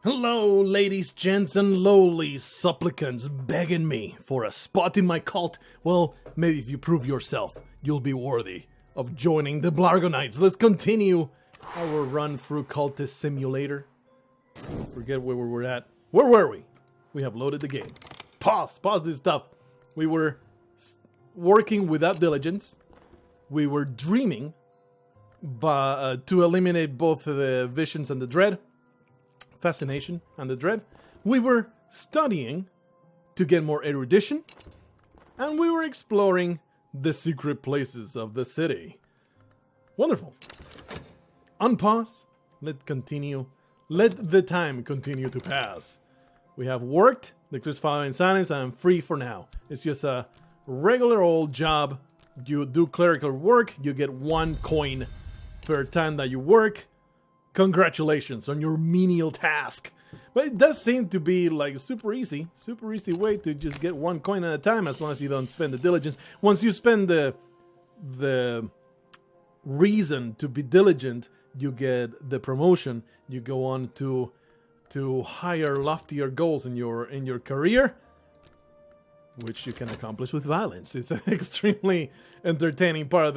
Hello, ladies, gents, and lowly supplicants begging me for a spot in my cult. Well, maybe if you prove yourself, you'll be worthy of joining the Blarghonites. Let's continue our run through Cultist Simulator. Forget where we were at. Where were we? We have loaded the game. Pause this stuff. We were working without diligence. We were dreaming to eliminate both the visions and the dread. Fascination and the dread. We were studying to get more erudition, and we were exploring the secret places of the city. Wonderful. Unpause. Let's continue. Let the time continue to pass. We have worked the Crucified in Silence. I'm free for now. It's just a regular old job. You do clerical work. You get 1 coin per time that you work. Congratulations on your menial task. But it does seem to be like a super easy way to just get 1 coin at a time, as long as you don't spend the diligence. Once you spend the reason to be diligent, you get the promotion. You go on to higher, loftier goals in your career, which you can accomplish with violence. It's an extremely entertaining part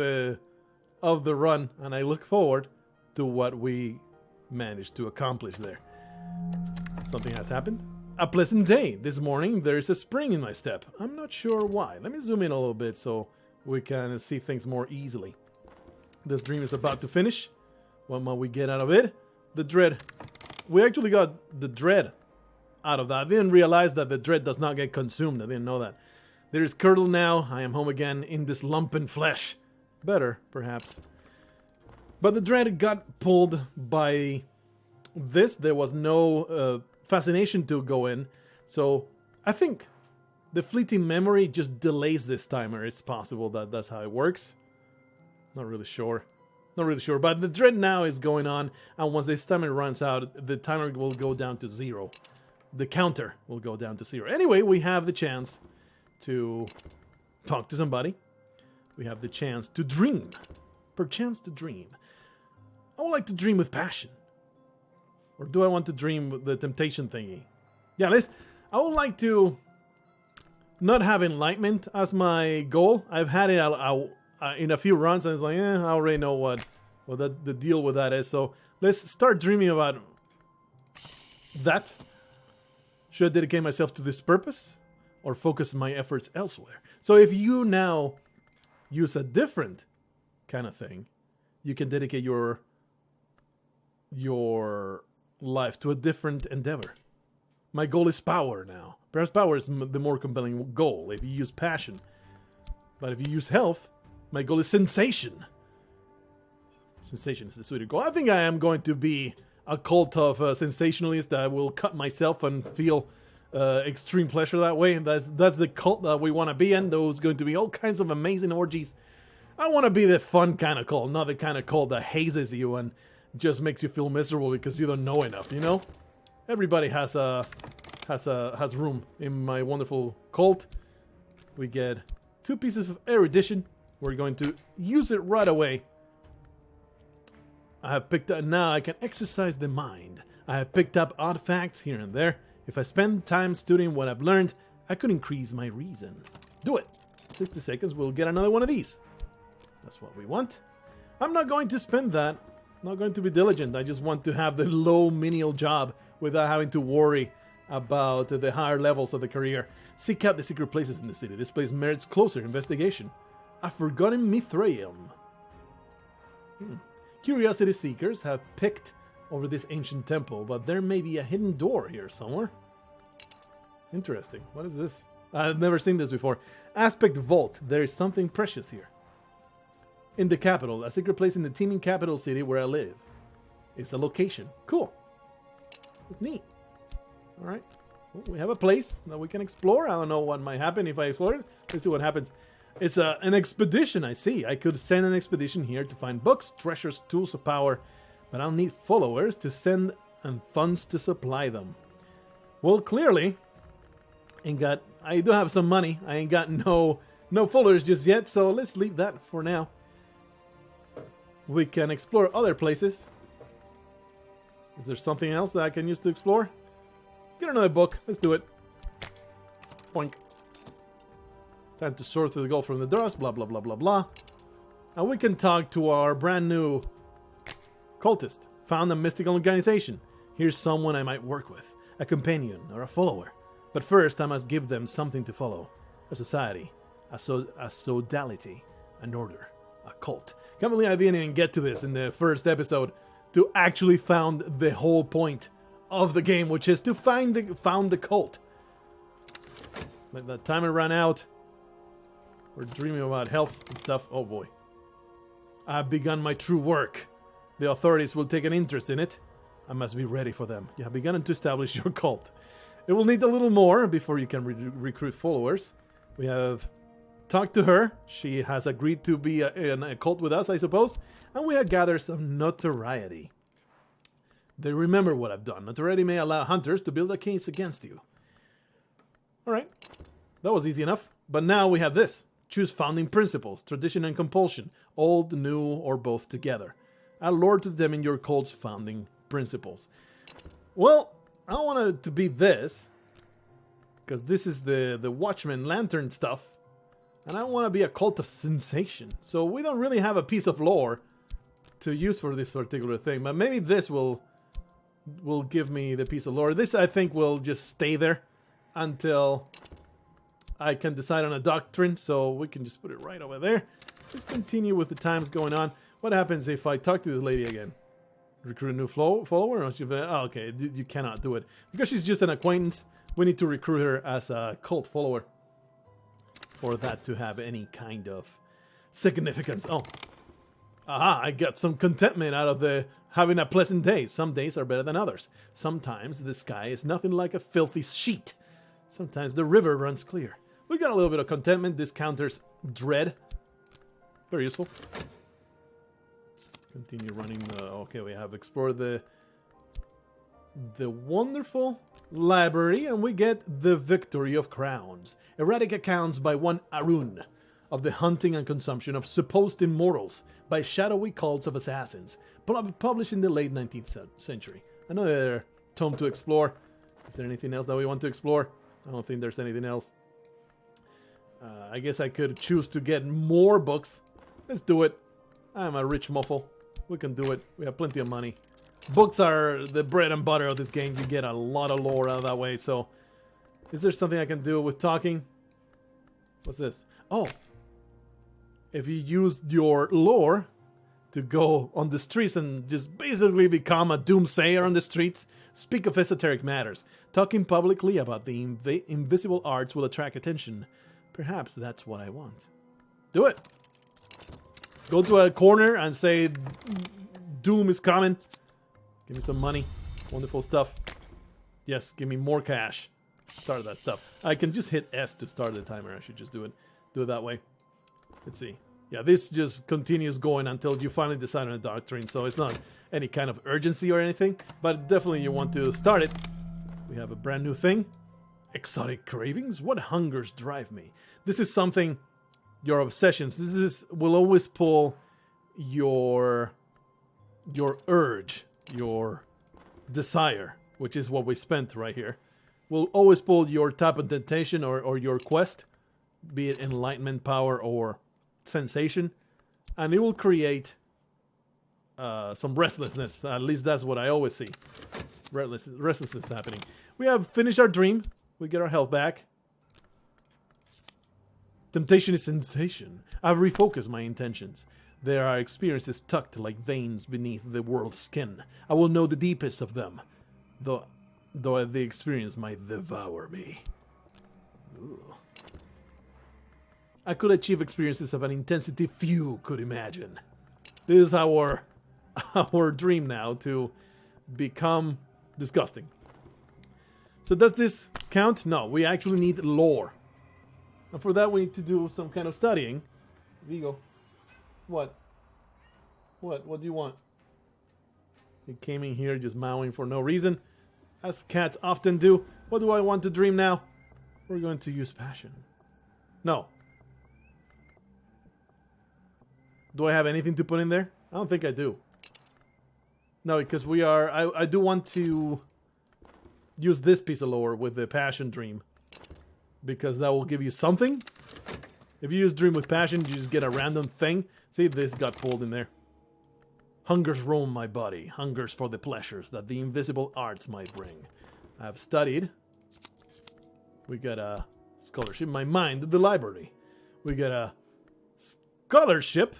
of the run, and I look forward to what we managed to accomplish there. Something has happened. A pleasant day. This morning there is a spring in my step. I'm not sure why. Let me zoom in a little bit so we can see things more easily. This dream is about to finish. What might we get out of it? The dread. We actually got the dread out of that. I didn't realize that the dread does not get consumed. I didn't know that. There is Curdle now. I am home again in this lumpen flesh. Better, perhaps. But the dread got pulled by this. There was no fascination to go in. So I think the fleeting memory just delays this timer. It's possible that that's how it works. Not really sure. But the dread now is going on. And once this timer runs out, the timer will go down to 0. The counter will go down to 0. Anyway, we have the chance to talk to somebody. We have the chance to dream. Perchance to dream. I would like to dream with passion. Or do I want to dream with the temptation thingy? Yeah, I would like to not have enlightenment as my goal. I've had it in a few runs, and it's like, I already know what the deal with that is. So let's start dreaming about that. Should I dedicate myself to this purpose, or focus my efforts elsewhere? So if you now use a different kind of thing, you can dedicate your life to a different endeavor. My goal is power now. Perhaps power is the more compelling goal if you use passion. But if you use health, my goal is sensation. Sensation is the sweeter goal. I think I am going to be a cult of sensationalists that will cut myself and feel extreme pleasure that way. That's the cult that we want to be in. There's going to be all kinds of amazing orgies. I want to be the fun kind of cult, not the kind of cult that hazes you and just makes you feel miserable because you don't know enough, you know? Everybody has room in my wonderful cult. We get 2 pieces of erudition. We're going to use it right away. I have picked up, now I can exercise the mind. I have picked up odd facts here and there. If I spend time studying what I've learned, I could increase my reason. Do it. 60 seconds, we'll get another one of these. That's what we want. I'm not going to spend that. Not going to be diligent. I just want to have the low menial job without having to worry about the higher levels of the career. Seek out the secret places in the city. This place merits closer investigation. A forgotten Mithraeum. Curiosity seekers have picked over this ancient temple, but there may be a hidden door here somewhere. Interesting. What is this? I've never seen this before. Aspect Vault. There is something precious here. In the capital, a secret place in the teeming capital city where I live. It's a location. Cool. It's neat. Alright. Well, we have a place that we can explore. I don't know what might happen if I explore it. Let's see what happens. It's an expedition, I see. I could send an expedition here to find books, treasures, tools of power, but I'll need followers to send and funds to supply them. Well, clearly, I do have some money. I ain't got no followers just yet, so let's leave that for now. We can explore other places. Is there something else that I can use to explore? Get another book. Let's do it. Boink. Time to sort through the gold from the dust. Blah, blah, blah, blah, blah. And we can talk to our brand new cultist. Found a mystical organization. Here's someone I might work with. A companion or a follower. But first, I must give them something to follow. A society. A sodality. An order. A cult. Can't believe I didn't even get to this in the first episode. To actually found the whole point of the game, which is to found the cult. Let that timer run out. We're dreaming about health and stuff. Oh boy. I've begun my true work. The authorities will take an interest in it. I must be ready for them. You have begun to establish your cult. It will need a little more before you can recruit followers. We have talked to her. She has agreed to be in a cult with us, I suppose. And we have gathered some notoriety. They remember what I've done. Notoriety may allow hunters to build a case against you. Alright. That was easy enough. But now we have this. Choose founding principles, tradition and compulsion. Old, new, or both together. Add lore to them in your cult's founding principles. Well, I don't want it to be this. Because this is the Watchman Lantern stuff. And I don't want to be a cult of sensation. So we don't really have a piece of lore to use for this particular thing. But maybe this will give me the piece of lore. This, I think, will just stay there until I can decide on a doctrine. So we can just put it right over there. Just continue with the times going on. What happens if I talk to this lady again? Recruit a new follower? Oh, okay, you cannot do it. Because she's just an acquaintance, we need to recruit her as a cult follower. For that to have any kind of significance. Oh. Aha, I got some contentment out of the having a pleasant day. Some days are better than others. Sometimes the sky is nothing like a filthy sheet. Sometimes the river runs clear. We got a little bit of contentment. This counters dread. Very useful. Continue running. Okay, we have explored the wonderful library, and we get the Victory of Crowns. Erratic accounts by one Arun of the hunting and consumption of supposed immortals by shadowy cults of assassins, published in the late 19th century. Another tome to explore. Is there anything else that we want to explore? I don't think there's anything else. I guess I could choose to get more books. Let's do it. I'm a rich muffle. We can do it. We have plenty of money. Books are the bread and butter of this game. You get a lot of lore out of that way. So, is there something I can do with talking? What's this? Oh. If you use your lore to go on the streets and just basically become a doomsayer on the streets, speak of esoteric matters. Talking publicly about the invisible arts will attract attention. Perhaps that's what I want. Do it. Go to a corner and say, doom is coming. Give me some money. Wonderful stuff. Yes, give me more cash. Start that stuff. I can just hit S to start the timer. I should just do it that way. Let's see. Yeah, this just continues going until you finally decide on a doctrine. So it's not any kind of urgency or anything. But definitely you want to start it. We have a brand new thing. Exotic cravings? What hungers drive me? This is something, your obsessions. This will always pull your urge, your desire, which is what we spent right here. Will always pull your tap of temptation or your quest, be it enlightenment, power, or sensation, and it will create some restlessness. At least that's what I always see. Restlessness happening. We have finished our dream. We get our health back. Temptation is sensation. I've refocused my intentions. There are experiences tucked like veins beneath the world's skin. I will know the deepest of them, though the experience might devour me. Ooh. I could achieve experiences of an intensity few could imagine. This is our dream now, to become disgusting. So does this count? No, we actually need lore. And for that we need to do some kind of studying. Vigo. What? What do you want? He came in here just mowing for no reason, as cats often do. What do I want to dream now? We're going to use passion. No. Do I have anything to put in there? I don't think I do. No, because we are... I do want to use this piece of lore with the passion dream. Because that will give you something. If you use dream with passion, you just get a random thing. See, this got pulled in there. Hungers roam my body. Hungers for the pleasures that the invisible arts might bring. I've studied. We got a scholarship. My mind, the library. We got a scholarship.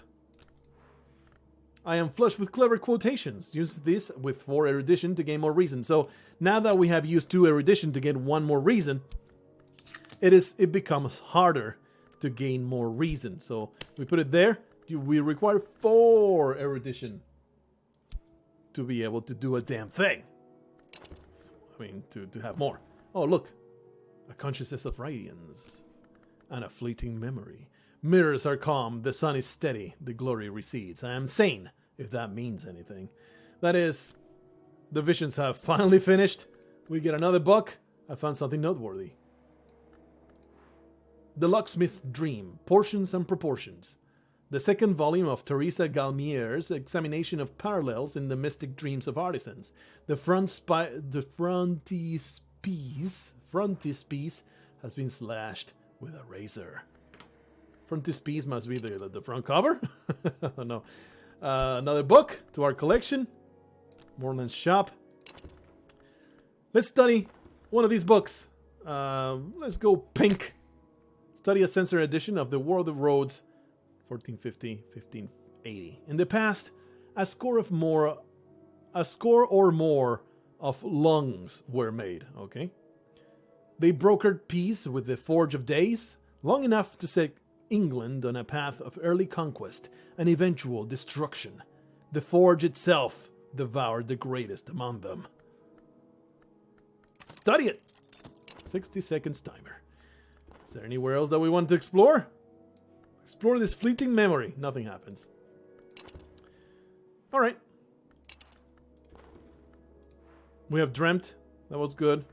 I am flush with clever quotations. Use this with 4 erudition to gain more reason. So now that we have used 2 erudition to get 1 more reason, it becomes harder to gain more reason. So we put it there. We require 4 erudition to be able to do a damn thing. I mean, to have more. Oh, look. A consciousness of radiance. And a fleeting memory. Mirrors are calm, the sun is steady, the glory recedes. I am sane, if that means anything. That is, the visions have finally finished. We get another book. I found something noteworthy. The Locksmith's Dream, Portions and Proportions. The second volume of Teresa Galmier's examination of parallels in the mystic dreams of artisans. The frontispiece has been slashed with a razor. Frontispiece must be the front cover? I don't know. Another book to our collection. Moreland's shop. Let's study one of these books. Let's go pink. Study a censored edition of The World of Roads, 1450-1580. In the past, a score or more of lungs were made. Okay. They brokered peace with the Forge of Days, long enough to set England on a path of early conquest and eventual destruction. The Forge itself devoured the greatest among them. Study it! 60 seconds timer. Is there anywhere else that we want to explore? Explore this fleeting memory. Nothing happens. Alright. We have dreamt. That was good.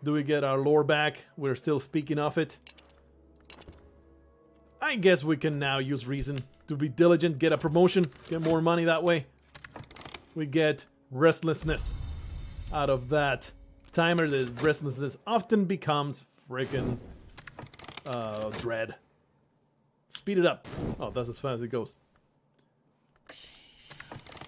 Do we get our lore back? We're still speaking of it. I guess we can now use reason to be diligent, get a promotion, get more money that way. We get restlessness out of that timer. The restlessness often becomes freaking dread. Speed it up. Oh, that's as fast as it goes.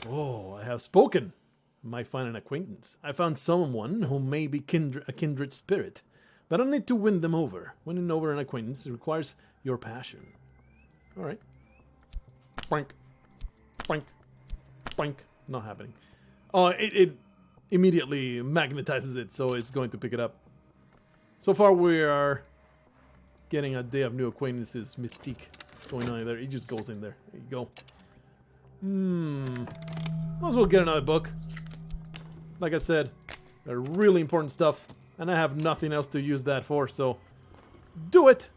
Oh, I have spoken. Might find an acquaintance. I found someone who may be a kindred spirit, but I need to win them over. Winning over an acquaintance requires your passion. All right. Boink, boink, boink. Not happening. Oh, it immediately magnetizes it, so it's going to pick it up. So far, we are getting a day of new acquaintances mystique going on there. It just goes in there. There you go. Might as well get another book. Like I said, they're really important stuff, and I have nothing else to use that for, so do it!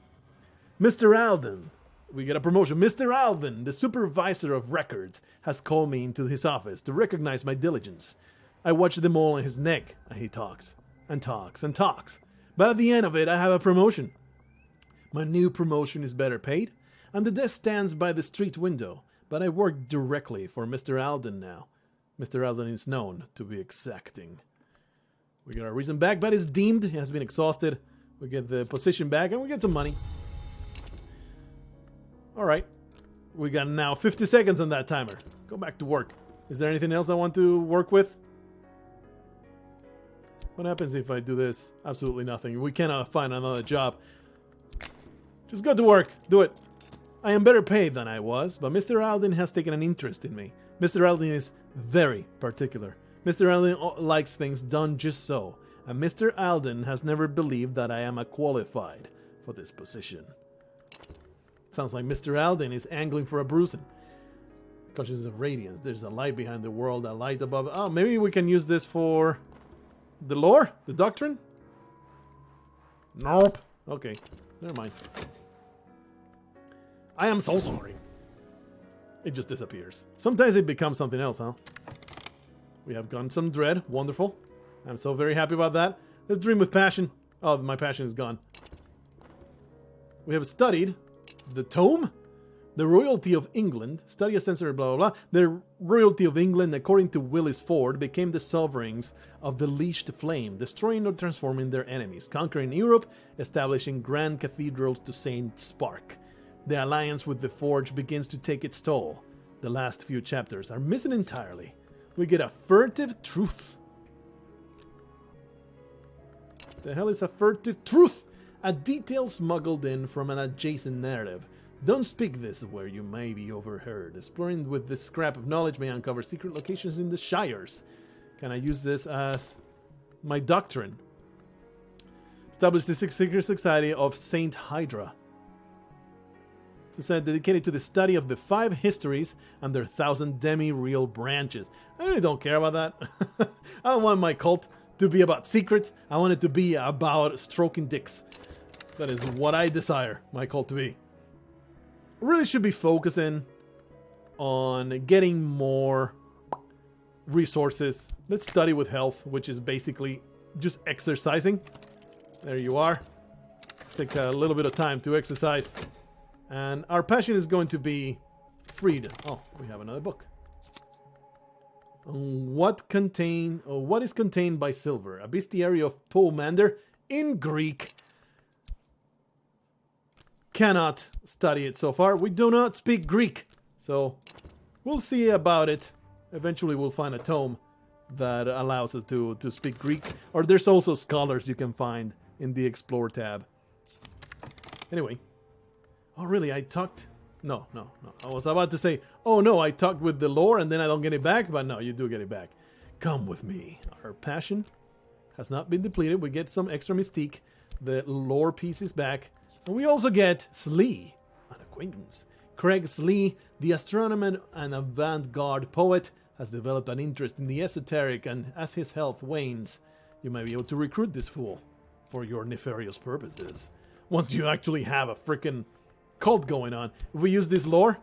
Mr. Alden. We get a promotion. Mr. Alden, the supervisor of records, has called me into his office to recognize my diligence. I watch the mole on his neck, and he talks, and talks, and talks. But at the end of it, I have a promotion. My new promotion is better paid, and the desk stands by the street window, but I work directly for Mr. Alden now. Mr. Alden is known to be exacting. We get our reason back, but it's deemed. He has been exhausted. We get the position back, and we get some money. Alright. We got now 50 seconds on that timer. Go back to work. Is there anything else I want to work with? What happens if I do this? Absolutely nothing. We cannot find another job. Just go to work. Do it. I am better paid than I was, but Mr. Alden has taken an interest in me. Mr. Alden is very particular. Mr. Alden likes things done just so, and Mr. Alden has never believed that I am qualified for this position. Sounds like Mr. Alden is angling for a bruising. Consciousness of radiance. There's a light behind the world, a light above. Oh, maybe we can use this for the lore? The doctrine? Nope. Okay, never mind. I am so sorry. It just disappears. Sometimes it becomes something else, huh? We have gotten some dread. Wonderful. I'm so very happy about that. Let's dream with passion. Oh, my passion is gone. We have studied the tome. The royalty of England, study a censored blah blah blah. The royalty of England, according to Willis Ford, became the sovereigns of the leashed flame, destroying or transforming their enemies, conquering Europe, establishing grand cathedrals to Saint Spark. The alliance with the Forge begins to take its toll. The last few chapters are missing entirely. We get a furtive truth. The hell is a furtive truth? A detail smuggled in from an adjacent narrative. Don't speak this where you may be overheard. Exploring with this scrap of knowledge may uncover secret locations in the Shires. Can I use this as my doctrine? Establish the secret society of Saint Hydra. It's dedicated to the study of the 5 histories and their 1,000 demi-real branches. I really don't care about that. I don't want my cult to be about secrets. I want it to be about stroking dicks. That is what I desire my cult to be. Really should be focusing on getting more resources. Let's study with health, which is basically just exercising. There you are. Take a little bit of time to exercise. And our passion is going to be freedom. Oh, we have another book. What is contained by silver? A bestiary of Pomander in Greek. Cannot study it so far. We do not speak Greek. So we'll see about it. Eventually we'll find a tome that allows us to speak Greek. Or there's also scholars you can find in the Explore tab. Anyway. Oh, really? I talked? No. I was about to say, oh no, I talked with the lore and then I don't get it back. But no, you do get it back. Come with me. Our passion has not been depleted. We get some extra mystique. The lore piece is back. And we also get Slee, an acquaintance. Craig Slee, the astronomer and avant-garde poet, has developed an interest in the esoteric, and as his health wanes, you may be able to recruit this fool for your nefarious purposes. Once you actually have a freaking cult going on. If we use this lore,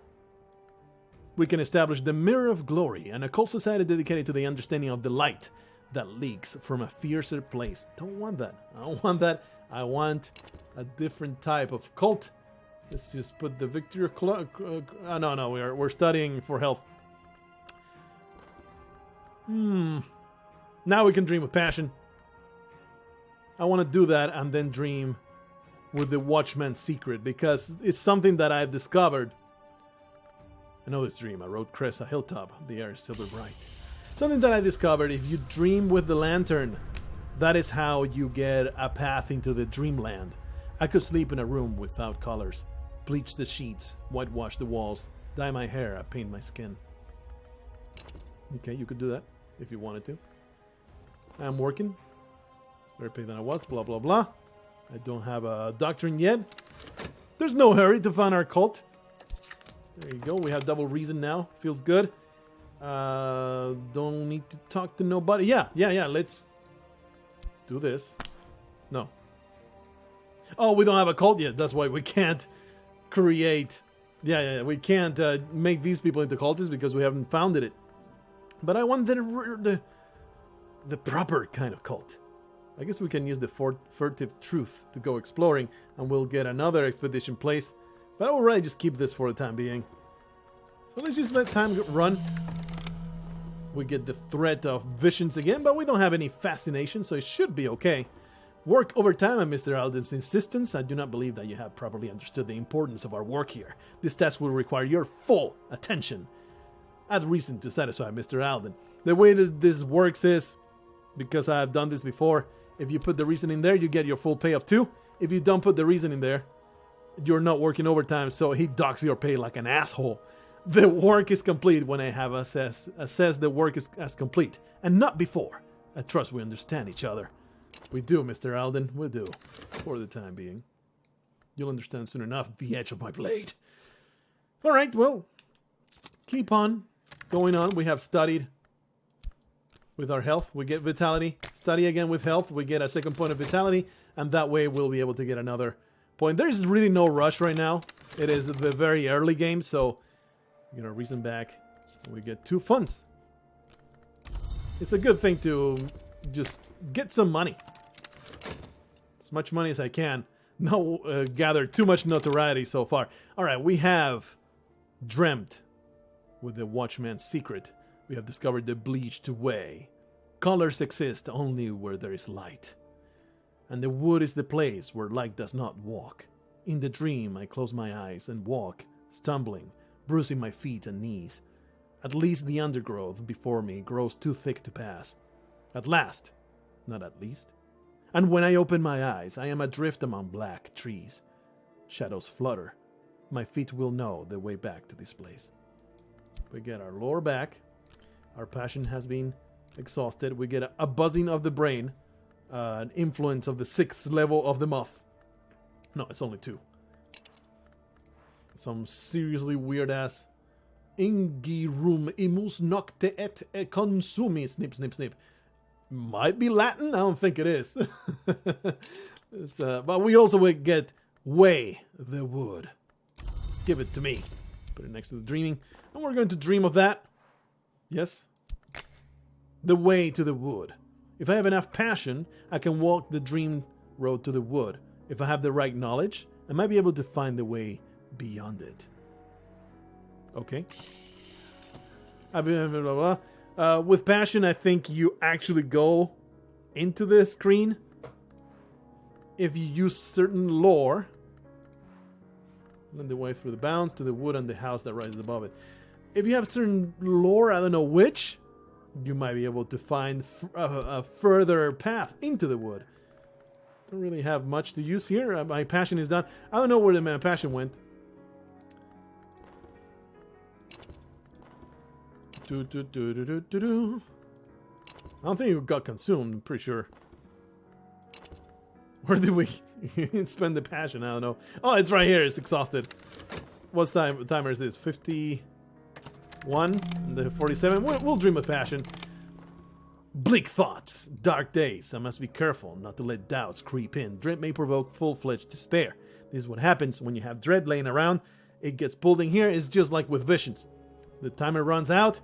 we can establish the Mirror of Glory, an occult society dedicated to the understanding of the light that leaks from a fiercer place. Don't want that. I don't want that. I want a different type of cult. Let's just put the victory clock. No, we're studying for health. Now we can dream with passion. I want to do that and then dream with the Watchman's Secret, because it's something that I've discovered. I know this dream. I rode Crest, a hilltop. The air is silver bright. Something that I discovered: if you dream with the lantern, that is how you get a path into the dreamland. I could sleep in a room without colors, bleach the sheets, whitewash the walls, dye my hair, and paint my skin. Okay, you could do that if you wanted to. I'm working. Better pay than I was, blah, blah, blah. I don't have a doctrine yet. There's no hurry to find our cult. There you go. We have double reason now. Feels good. Don't need to talk to nobody. Yeah. Let's do this. No. Oh, we don't have a cult yet. That's why we can't create. Yeah. We can't make these people into cultists because we haven't founded it. But I want the proper kind of cult. I guess we can use the furtive truth to go exploring, and we'll get another expedition place. But I will really just keep this for the time being. So let's just let time run. We get the threat of visions again, but we don't have any fascination, so it should be okay. Work overtime at Mr. Alden's insistence. I do not believe that you have properly understood the importance of our work here. This task will require your full attention. I have reason to satisfy Mr. Alden. The way that this works is, because I have done this before, if you put the reason in there, you get your full pay of 2. If you don't put the reason in there, you're not working overtime, so he docks your pay like an asshole. The work is complete when I have assessed the work as complete, and not before. I trust we understand each other. We do, Mr. Alden, we do. For the time being. You'll understand soon enough the edge of my blade. Alright, well, keep on going on. We have studied with our health. We get vitality. Study again with health. We get a second point of vitality, and that way we'll be able to get another point. There's really no rush right now. It is the very early game, so we get our reason back. We get 2 funds. It's a good thing to just get some money. As much money as I can. No, gather too much notoriety so far. Alright, we have Dreamt with the Watchman's secret, we have discovered the bleached way. Colors exist only where there is light. And the wood is the place where light does not walk. In the dream, I close my eyes and walk, stumbling, bruising my feet and knees. At least the undergrowth before me grows too thick to pass. At last, not at least. And when I open my eyes, I am adrift among black trees. Shadows flutter. My feet will know the way back to this place. We get our lore back. Our passion has been exhausted. We get a buzzing of the brain. An influence of the 6th level of the moth. No, it's only 2. Some seriously weird ass. Ingirum imus nocte et consumi. Snip, snip, snip. Might be Latin? I don't think it is. But we also will get weigh the wood. Give it to me. Put it next to the dreaming. And we're going to dream of that. Yes. The way to the wood. If I have enough passion, I can walk the dream road to the wood. If I have the right knowledge, I might be able to find the way beyond it. Okay. With passion, I think you actually go into the screen. If you use certain lore, then the way through the bounds to the wood and the house that rises above it. If you have certain lore, I don't know which, you might be able to find a further path into the wood. Don't really have much to use here. My passion is done. I don't know where my passion went. I don't think it got consumed. I'm pretty sure. Where did we spend the passion? I don't know. Oh, it's right here. It's exhausted. What timer is this? 51? And the 47? We'll dream of passion. Bleak thoughts. Dark days. I must be careful not to let doubts creep in. Dread may provoke full-fledged despair. This is what happens when you have dread laying around. It gets pulled in here. It's just like with visions. The timer runs out,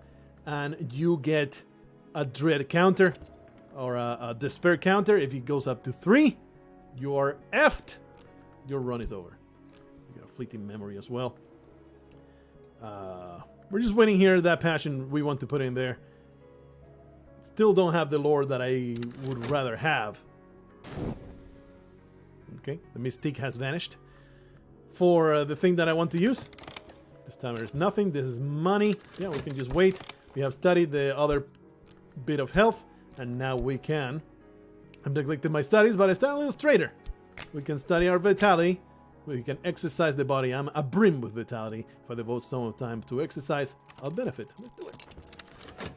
and you get a dread counter or a despair counter. If it goes up to 3, you are effed. Your run is over. You got a fleeting memory as well. We're just waiting here. That passion we want to put in there. Still don't have the lore that I would rather have. Okay, the mystique has vanished. For the thing that I want to use, this time there's nothing. This is money. Yeah, we can just wait. We have studied the other bit of health, and now we can. I've neglected my studies, but I study a little straighter. We can study our vitality. We can exercise the body. I'm abrim with vitality. If I devote some time to exercise, I'll benefit. Let's do it.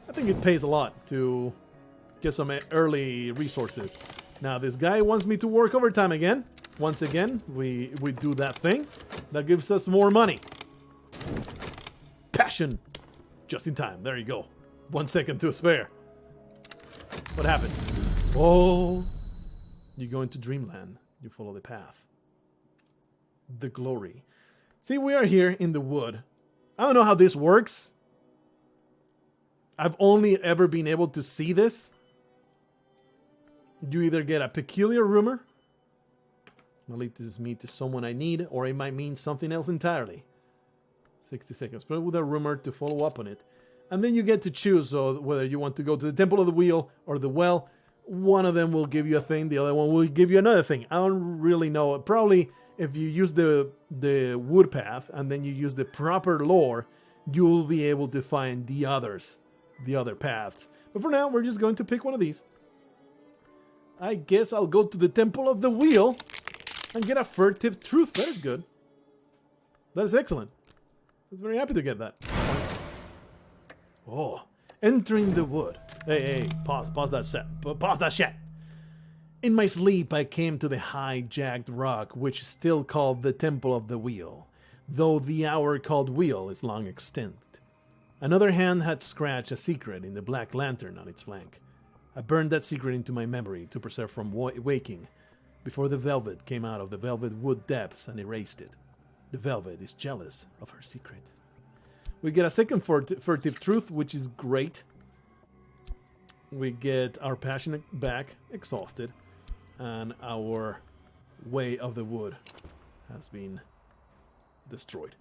I think it pays a lot to get some early resources. Now, this guy wants me to work overtime again. Once again, we do that thing. That gives us more money. Passion. Just in time. There you go. 1 second to spare. What happens? Oh, you go into dreamland. You follow the path. The glory. See, we are here in the wood. I don't know how this works. I've only ever been able to see this. You either get a peculiar rumor, might lead me to someone I need, or it might mean something else entirely. 60 seconds, but with a rumor to follow up on it. And then you get to choose whether you want to go to the Temple of the Wheel or the Well. One of them will give you a thing, the other one will give you another thing. I don't really know. Probably if you use the wood path and then you use the proper lore, you will be able to find the other paths. But for now, we're just going to pick one of these. I guess I'll go to the Temple of the Wheel and get a furtive truth. That is good. That is excellent. I was very happy to get that. Oh, entering the wood. Hey, pause that set. Pause that shit. In my sleep, I came to the high jagged rock, which is still called the Temple of the Wheel, though the hour called Wheel is long extinct. Another hand had scratched a secret in the black lantern on its flank. I burned that secret into my memory to preserve from waking, before the velvet came out of the velvet wood depths and erased it. The velvet is jealous of her secret. We get a second furtive truth, which is great. We get our passion back, exhausted, and our way of the wood has been destroyed.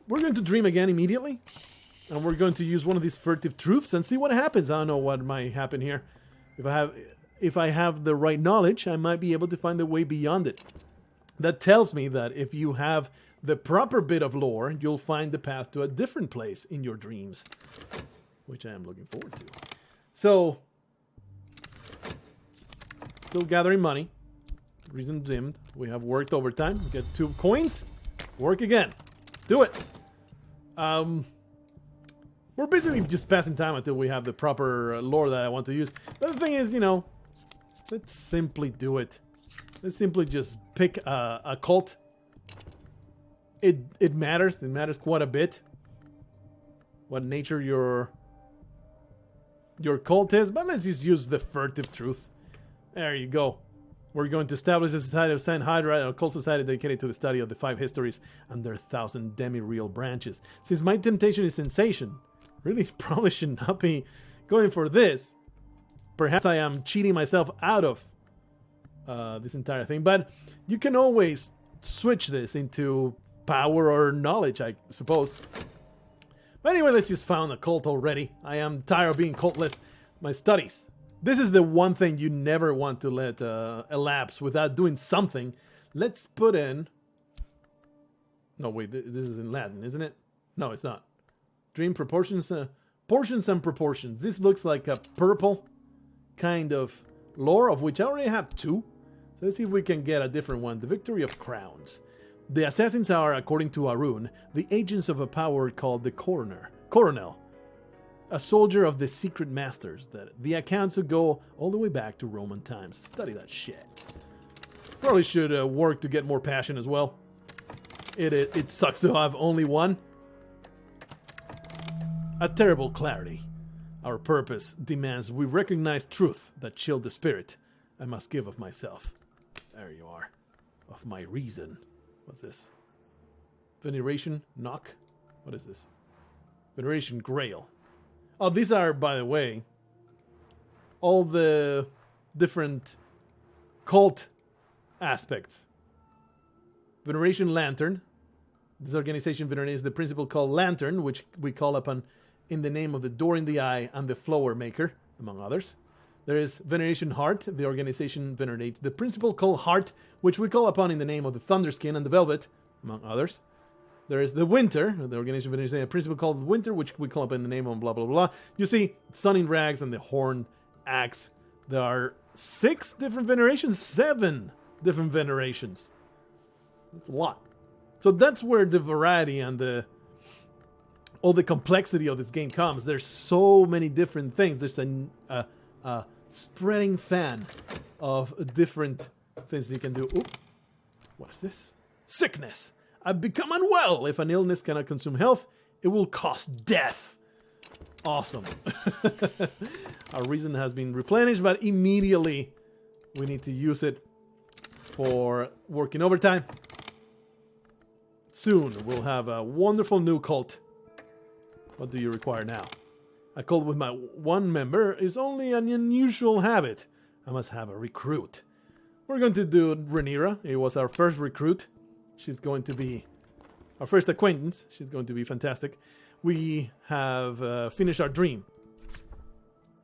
we're going to dream again immediately. And we're going to use one of these furtive truths and see what happens. I don't know what might happen here. If I have the right knowledge, I might be able to find a way beyond it. That tells me that if you have the proper bit of lore, you'll find the path to a different place in your dreams, which I am looking forward to. So, still gathering money. Reason dimmed. We have worked overtime. Get 2 coins. Work again. Do it. We're basically just passing time until we have the proper lore that I want to use. But the thing is, you know, let's simply do it. Let's simply just pick a cult. It matters. It matters quite a bit what nature your cult is. But let's just use the furtive truth. There you go. We're going to establish a society of Saint Hydra, an occult society dedicated to the study of the 5 histories and their 1,000 demi-real branches. Since my temptation is sensation, really probably should not be going for this. Perhaps I am cheating myself out of this entire thing. But you can always switch this into power or knowledge, I suppose. But anyway, let's just found a cult already. I am tired of being cultless. My studies. This is the one thing you never want to let elapse without doing something. Let's put in... No, wait, this is in Latin, isn't it? No, it's not. Dream proportions, portions and proportions. This looks like a purple kind of lore, of which I already have 2. So let's see if we can get a different one. The Victory of Crowns. The assassins are, according to Arun, the agents of a power called the Coronel, a soldier of the secret masters. That the accounts go all the way back to Roman times. Study that shit. Probably should work to get more passion as well. It sucks to have only one. A terrible clarity. Our purpose demands we recognize truth that chilled the spirit. I must give of myself. There you are. Of my reason. What's this? Veneration knock. What is this? Veneration grail. Oh, these are, by the way, all the different cult aspects. Veneration lantern. This organization venerates the principle called lantern, which we call upon in the name of the door in the eye and the flower maker, among others. There is veneration heart. The organization venerates the principle called heart, which we call upon in the name of the thunderskin and the velvet, among others. There is the winter. The organization venerates a principle called winter, which we call upon in the name of blah, blah, blah. You see, sun in rags and the horn axe. There are 6 different venerations, 7 different venerations. That's a lot. So that's where the variety and all the complexity of this game comes. There's so many different things. There's a spreading fan of different things you can do. Oop. What is this? Sickness. I've become unwell. If an illness cannot consume health, it will cost death. Awesome. Our reason has been replenished, but immediately we need to use it for working overtime. Soon we'll have a wonderful new cult. What do you require now? A cult with my 1 member is only an unusual habit. I must have a recruit. We're going to do Rhaenyra. It was our first recruit. She's going to be our first acquaintance. She's going to be fantastic. We have finished our dream.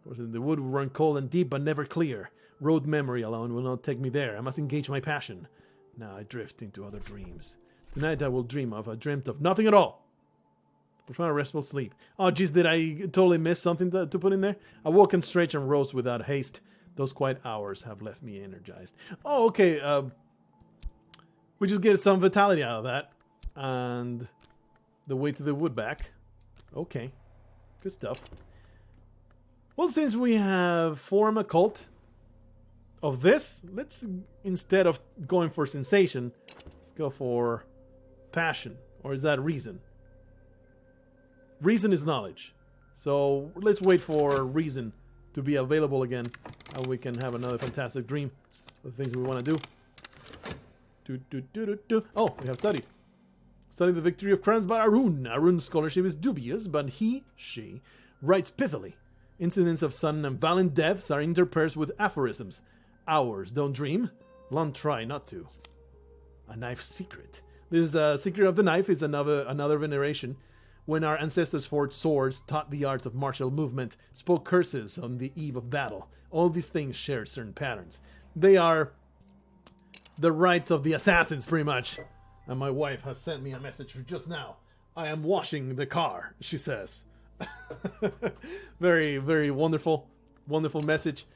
The wood will run cold and deep, but never clear. Road memory alone will not take me there. I must engage my passion. Now I drift into other dreams. Tonight I will dream of. I dreamt of nothing at all. Profound restful sleep. Oh, geez, did I totally miss something to put in there? I woke and stretched and rose without haste. Those quiet hours have left me energized. Oh, okay. We just get some vitality out of that. And the way to the wood back. Okay. Good stuff. Well, since we have formed a cult of this, let's, instead of going for sensation, let's go for passion. Or is that reason? Reason is knowledge. So let's wait for reason to be available again. And we can have another fantastic dream of the things we want to do. Oh, we have studied. Studied the Victory of Crowns by Arun. Arun's scholarship is dubious, but she writes pithily. Incidents of sudden and violent deaths are interspersed with aphorisms. Ours don't dream. Long try not to. A knife secret. This Secret of the Knife is another veneration. When our ancestors forged swords, taught the arts of martial movement, spoke curses on the eve of battle. All these things share certain patterns. They are the rites of the assassins, pretty much. And my wife has sent me a message just now. I am washing the car, she says. Very, very wonderful message.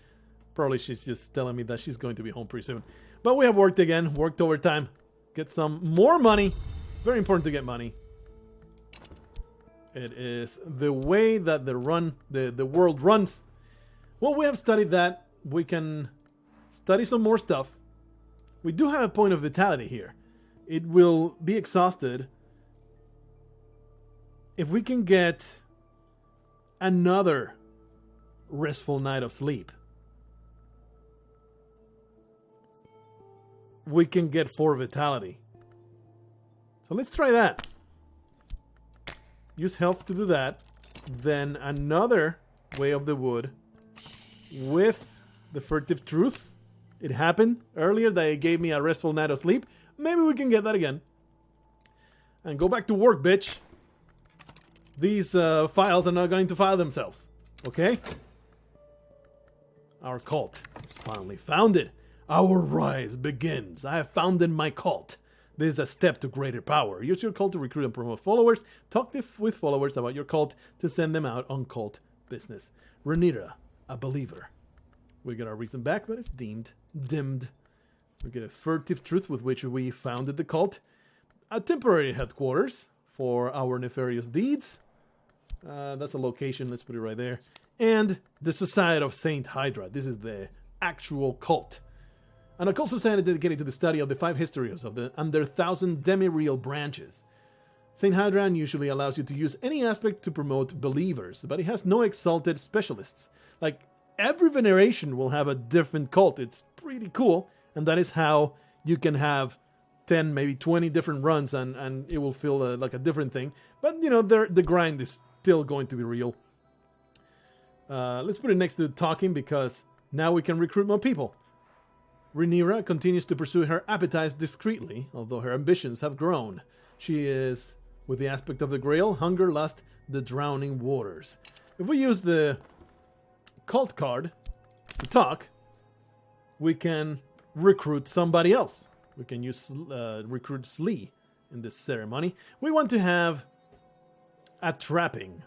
Probably she's just telling me that she's going to be home pretty soon. But we have worked again, worked overtime. Get some more money. Very important to get money. It is the way that the world runs. Well, we have studied that. We can study some more stuff. We do have a point of vitality here. It will be exhausted if we can get another restful night of sleep. We can get 4 vitality. So let's try that. Use health to do that. Then another way of the wood with the furtive truth. It happened earlier that it gave me a restful night of sleep. Maybe we can get that again. And go back to work, bitch. These files are not going to file themselves. Okay? Our cult is finally founded. Our rise begins. I have founded my cult. This is a step to greater power. Use your cult to recruit and promote followers. Talk with followers about your cult to send them out on cult business. Rhaenyra, a believer. We get our reason back, but it's dimmed. We get a furtive truth with which we founded the cult. A temporary headquarters for our nefarious deeds. That's a location, let's put it right there. And the Society of Saint Hydra. This is the actual cult. An occult society dedicated to the study of the 5 histories of and their 1,000 demi-real branches. Saint Hydra usually allows you to use any aspect to promote believers, but it has no exalted specialists. Like, every veneration will have a different cult. It's pretty cool, and that is how you can have 10, maybe 20 different runs, and it will feel like a different thing. But, you know, the grind is still going to be real. Let's put it next to talking, because now we can recruit more people. Rhaenyra continues to pursue her appetites discreetly, although her ambitions have grown. She is, with the aspect of the Grail, hunger, lust, the drowning waters. If we use the cult card to talk, we can recruit somebody else. We can use recruit Slee in this ceremony. We want to have a trapping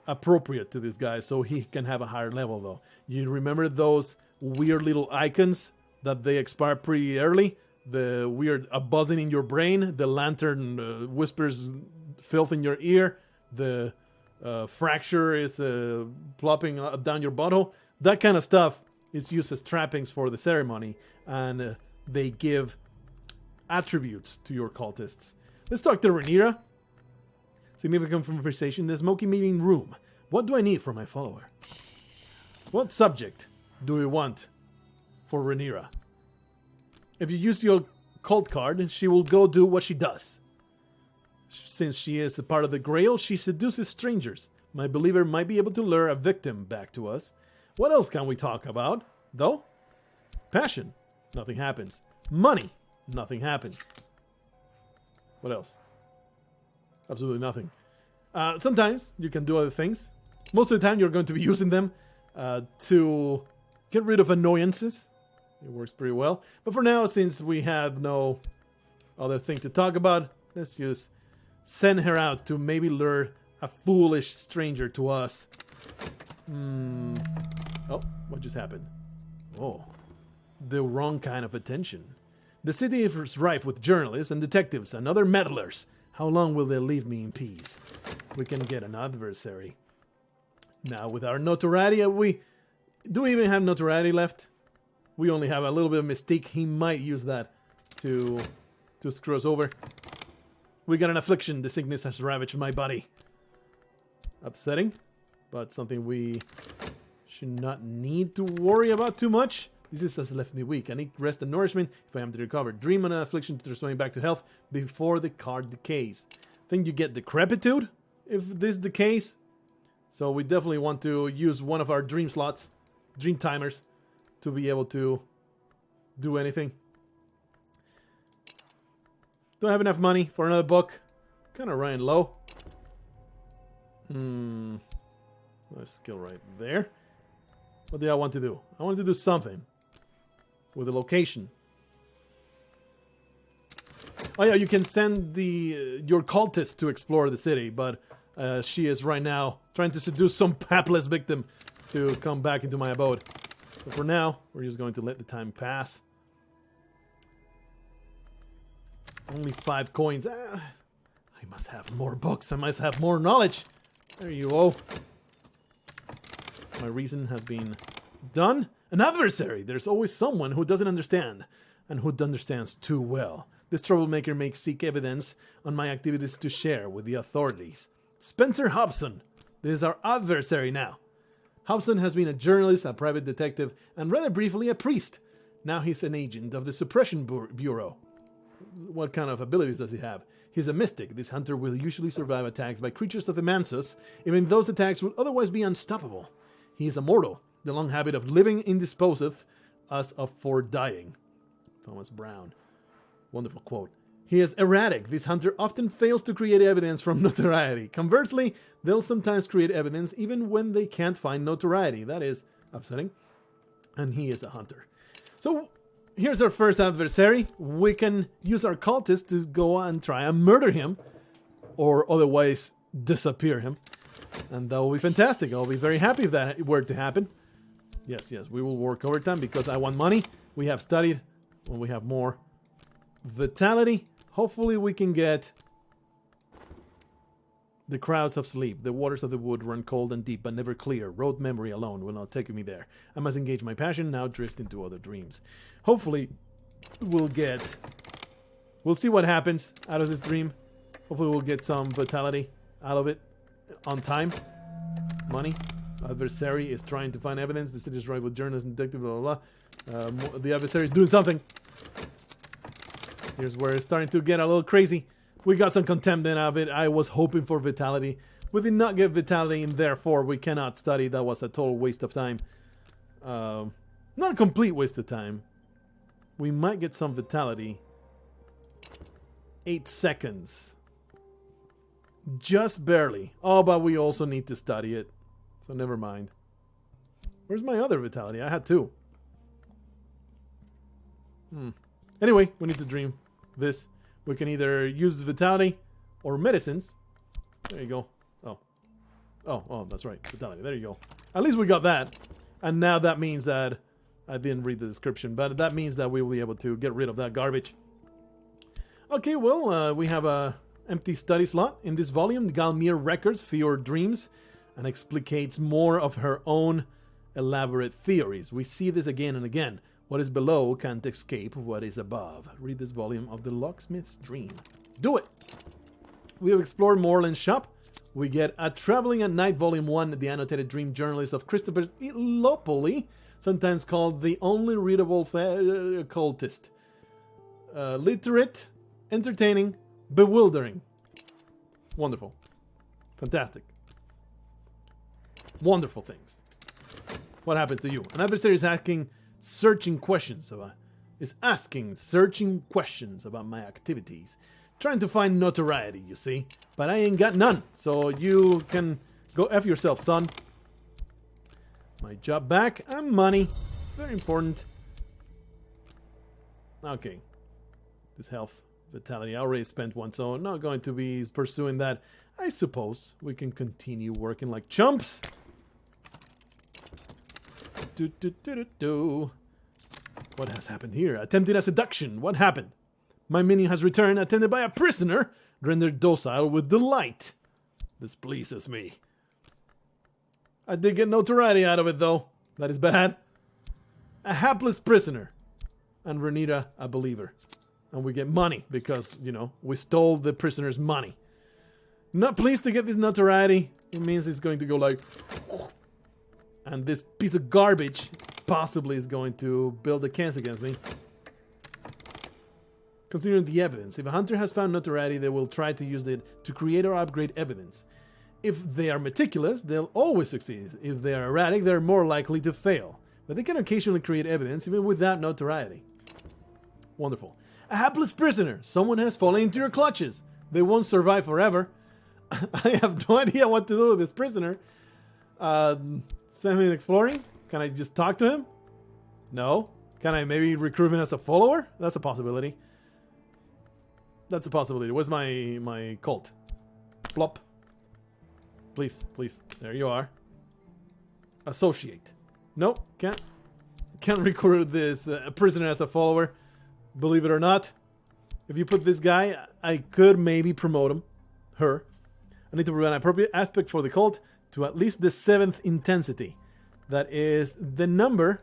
appropriate to this guy so he can have a higher level, though. You remember those weird little icons that they expire pretty early? The weird buzzing in your brain, the lantern whispers filth in your ear, the fracture is plopping down your bottle. That kind of stuff is used as trappings for the ceremony, and they give attributes to your cultists. Let's talk to Rhaenyra. Significant conversation in the smoky meeting room. What do I need for my follower? What subject do we want for Rhaenyra? If you use your cult card, she will go do what she does. Since she is a part of the Grail, she seduces strangers. My believer might be able to lure a victim back to us. What else can we talk about, though? Passion. Nothing happens. Money. Nothing happens. What else? Absolutely nothing. Sometimes you can do other things. Most of the time you're going to be using them to get rid of annoyances. It works pretty well. But for now, since we have no other thing to talk about, let's just send her out to maybe lure a foolish stranger to us. Oh, what just happened? Oh, the wrong kind of attention. The city is rife with journalists and detectives and other meddlers. How long will they leave me in peace? We can get an adversary. Now, with our notoriety, do we even have notoriety left? We only have a little bit of mystique. He might use that to screw us over. We got an affliction. The sickness has ravaged my body. Upsetting, but something we should not need to worry about too much. This has left me weak. I need rest and nourishment if I am to recover. Dream on an affliction to restore me back to health before the card decays. Think you get decrepitude if this decays. So we definitely want to use one of our dream slots, dream timers, to be able to do anything. Do I have enough money for another book? Kind of running low. Nice skill right there. What did I want to do? I wanted to do something with the location. Oh yeah, you can send your cultist to explore the city, but she is right now trying to seduce some hapless victim to come back into my abode. But for now, we're just going to let the time pass. Only 5 coins. I must have more books. I must have more knowledge. There you go. My reason has been done. An adversary. There's always someone who doesn't understand, and who understands too well. This troublemaker may seek evidence on my activities to share with the authorities. Spencer Hobson. This is our adversary now. Hobson has been a journalist, a private detective, and rather briefly a priest. Now he's an agent of the Suppression Bureau. What kind of abilities does he have? He's a mystic. This hunter will usually survive attacks by creatures of the Mansus, even those attacks would otherwise be unstoppable. He is immortal. The long habit of living indisposeth us of for dying. Thomas Brown. Wonderful quote. He is erratic. This hunter often fails to create evidence from notoriety. Conversely, they'll sometimes create evidence even when they can't find notoriety. That is upsetting. And he is a hunter. So here's our first adversary. We can use our cultist to go and try and murder him, or otherwise disappear him. And that will be fantastic. I'll be very happy if that were to happen. Yes, we will work overtime because I want money. We have studied when we have more vitality. Hopefully we can get the crowds of sleep. The waters of the wood run cold and deep but never clear. Road memory alone will not take me there. I must engage my passion, now drift into other dreams. Hopefully we'll see what happens out of this dream. Hopefully we'll get some vitality out of it on time. Money. Adversary is trying to find evidence. The city is rife with journalists and detectives, blah, blah, blah. The adversary is doing something. Here's where it's starting to get a little crazy. We got some contempt out of it. I was hoping for vitality. We did not get vitality, and therefore we cannot study. That was a total waste of time. Not a complete waste of time. We might get some vitality. 8 seconds. Just barely. Oh, but we also need to study it. So never mind. Where's my other vitality? I had 2. Anyway, we need to dream this. We can either use vitality or medicines. There you go. Oh, that's right. Vitality. There you go. At least we got that. And now that means that I didn't read the description, but that means that we will be able to get rid of that garbage. Okay, well, we have a empty study slot in this volume. Galmir records Fior dreams and explicates more of her own elaborate theories. We see this again and again. What is below can't escape what is above. Read this volume of The Locksmith's Dream. Do it! We have explored Moreland's shop. We get A Traveling at Night, Volume 1, The Annotated Dream Journalist of Christopher Ilopoli, sometimes called the only readable occultist. Literate, entertaining, bewildering. Wonderful. Fantastic. Wonderful things. What happens to you? An adversary is asking searching questions about my activities. Trying to find notoriety, you see. But I ain't got none. So you can go F yourself, son. My job back and money. Very important. Okay. This health, vitality, I already spent one, so I'm not going to be pursuing that. I suppose we can continue working like chumps. What has happened here? Attempted a seduction. What happened? My minion has returned, attended by a prisoner, rendered docile with delight. This pleases me. I did get notoriety out of it, though. That is bad. A hapless prisoner. And Renita, a believer. And we get money because, we stole the prisoner's money. Not pleased to get this notoriety. It means it's going to go like... And this piece of garbage possibly is going to build a case against me. Considering the evidence, if a hunter has found notoriety, they will try to use it to create or upgrade evidence. If they are meticulous, they'll always succeed. If they are erratic, they're more likely to fail. But they can occasionally create evidence even without notoriety. Wonderful. A hapless prisoner. Someone has fallen into your clutches. They won't survive forever. I have no idea what to do with this prisoner. Send me exploring? Can I just talk to him? No. Can I maybe recruit him as a follower? That's a possibility. That's a possibility. Where's my cult? Plop. Please, please. There you are. Associate. Nope. Can't recruit this prisoner as a follower. Believe it or not. If you put this guy, I could maybe promote him. Her. I need to provide an appropriate aspect for the cult to at least the 7th intensity. That is the number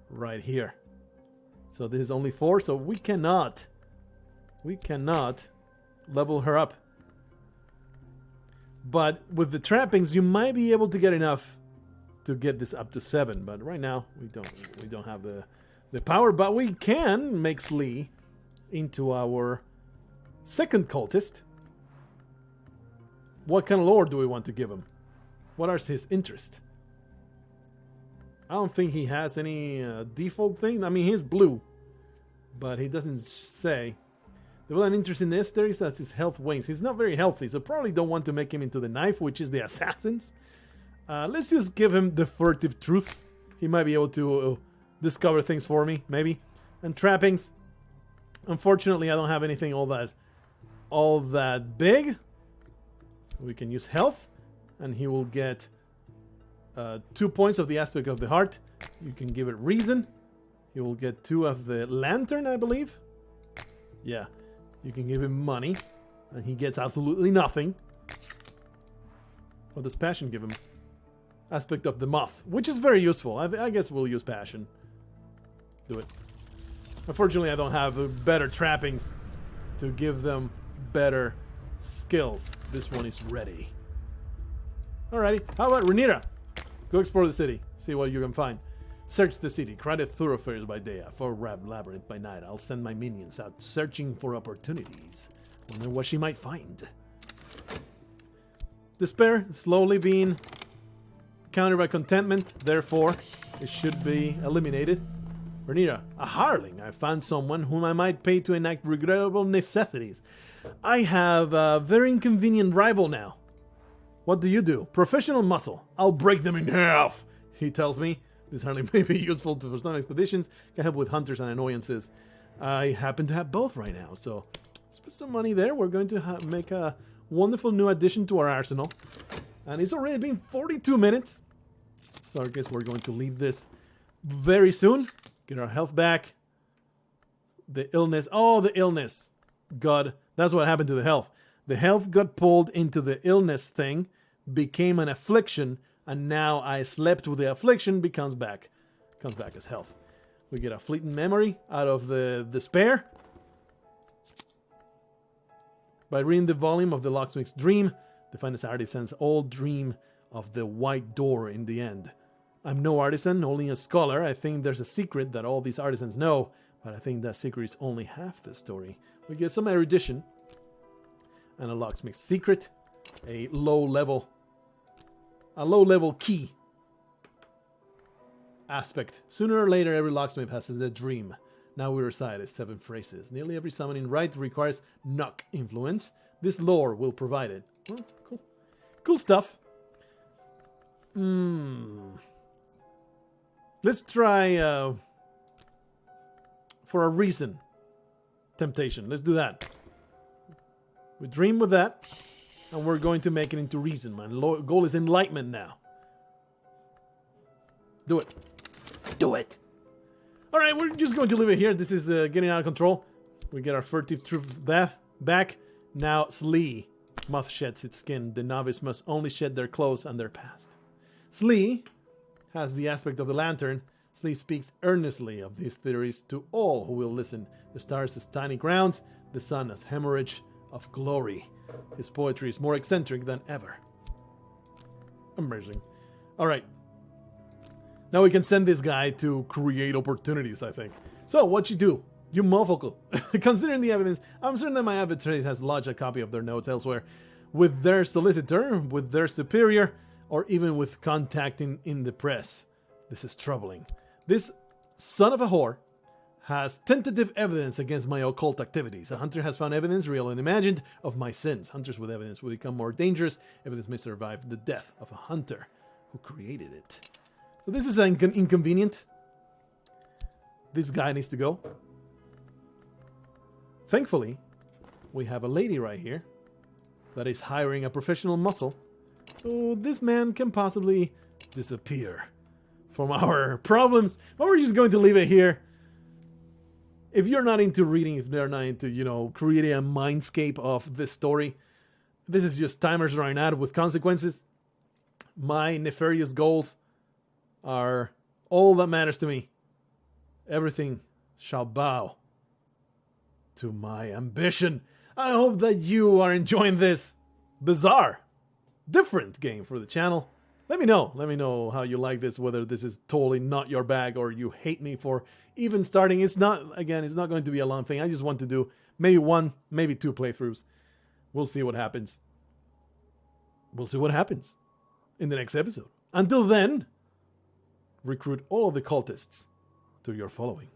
right here. So this is only 4, so we cannot level her up. But with the trappings, you might be able to get enough to get this up to 7. But right now, we don't have the power. But we can make Slee into our 2nd cultist. What kind of lore do we want to give him? What are his interests? I don't think he has any default thing. I mean, he's blue, but he doesn't say. The one interest in this, there is that's his health wings. He's not very healthy, so probably don't want to make him into the knife, which is the assassins. Let's just give him the furtive truth. He might be able to discover things for me, maybe. And trappings. Unfortunately, I don't have anything all that big. We can use health, and he will get 2 points of the aspect of the heart. You can give it reason. He will get 2 of the lantern, I believe. Yeah. You can give him money, and he gets absolutely nothing. What does passion give him? Aspect of the moth, which is very useful. I guess we'll use passion. Do it. Unfortunately, I don't have better trappings to give them better skills. This one is ready. Alrighty. How about Rhaenyra? Go explore the city. See what you can find. Search the city. Crowded thoroughfares by day. For Rab Labyrinth by night. I'll send my minions out searching for opportunities. Wonder what she might find. Despair slowly being countered by contentment. Therefore, it should be eliminated. Rhaenyra, a hireling. I found someone whom I might pay to enact regrettable necessities. I have a very inconvenient rival now. What do you do? Professional muscle. I'll break them in half, he tells me. This hardly may be useful for some expeditions. Can help with hunters and annoyances. I happen to have both right now, so let's put some money there. We're going to make a wonderful new addition to our arsenal. And it's already been 42 minutes. So I guess we're going to leave this very soon. Get our health back. The illness. Oh, the illness. God, that's what happened to the health. The health got pulled into the illness thing, became an affliction, and now I slept with the affliction, comes back as health. We get a fleeting memory out of the despair. By reading the volume of the locksmith's dream, the finest artisan's old dream of the white door in the end. I'm no artisan, only a scholar. I think there's a secret that all these artisans know, but I think that secret is only half the story. We get some erudition and a locksmith's secret, a low level key aspect. Sooner or later, every locksmith has a dream. Now we recite as 7 phrases. Nearly every summoning rite requires knock influence. This lore will provide it. Oh, cool. Cool stuff. Let's try for a reason. Temptation. Let's do that. We dream with that. And we're going to make it into reason. My goal is enlightenment now. Do it. Do it. Alright, we're just going to leave it here. This is getting out of control. We get our furtive truth back. Now Slee. Moth sheds its skin. The novice must only shed their clothes and their past. Slee has the aspect of the lantern. Slee speaks earnestly of these theories to all who will listen. The stars as tiny grounds. The sun as hemorrhage of glory. His poetry is more eccentric than ever. Amazing. Alright. Now we can send this guy to create opportunities, I think. So, what you do? You mofocal. Considering the evidence, I'm certain that my adversary has lodged a copy of their notes elsewhere. With their solicitor, with their superior, or even with contacting in the press. This is troubling. This son of a whore has tentative evidence against my occult activities. A hunter has found evidence, real and imagined, of my sins. Hunters with evidence will become more dangerous. Evidence may survive the death of a hunter who created it. So this is inconvenient. This guy needs to go. Thankfully, we have a lady right here that is hiring a professional muscle. So this man can possibly disappear from our problems. Or we're just going to leave it here. If you're not into reading, if they're not into, you know, creating a mindscape of this story, this is just timers running out with consequences. My nefarious goals are all that matters to me. Everything shall bow to my ambition. I hope that you are enjoying this bizarre, different game for the channel. Let me know. Let me know how you like this, whether this is totally not your bag or you hate me for even starting. It's not, again, it's not going to be a long thing. I just want to do maybe 1, maybe 2 playthroughs. We'll see what happens. We'll see what happens in the next episode. Until then, recruit all of the cultists to your following.